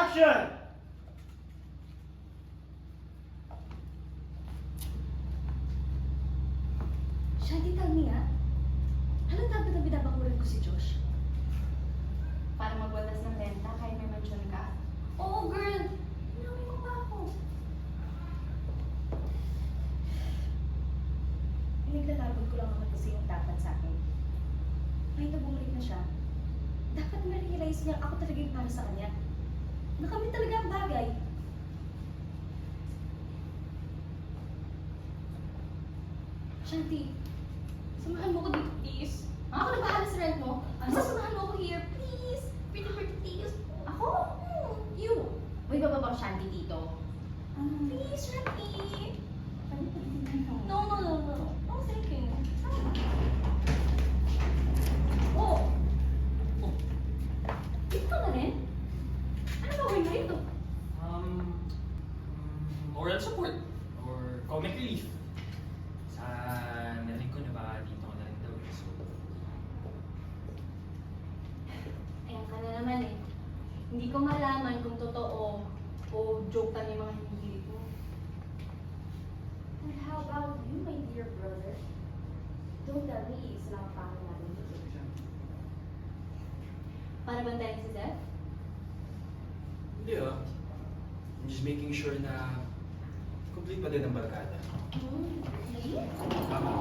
Action! Shanti, tell me halata ba na binabakuran ko si Josh? Para magwatas ng renta kahit may mansyon ka? Oo, girl! Hinawin mo pa ako. Pinaglalabot ko lang naman kasi yung dapat sa akin. Kahit na bumalik na siya, dapat ma-realize niya ako talaga yung para sa kanya. Na kami talaga ang bagay. Shanti, samahan mo ko dito, please. Ako na bahala sa rent mo. Basta samahan mo ko here, please. Pretty please. Ako? You. May bababang Shanti dito. Please, Shanti. No. No, thank you. Oh! Dito ka na rin? Ano gawin mo rito? Moral support or comic relief. Sa narinig ko na ba dito ko na rin daw. So, Ayan ka na naman eh. Hindi ko malaman kung totoo o joke ka yung mga hinihirit mo. And how about you, my dear brother? Don't tell me sila ka pa namin dito. Para bantayan si Zeph? Hindi ah. I'm just making sure na complete pa din ang barkada. Really? Tama.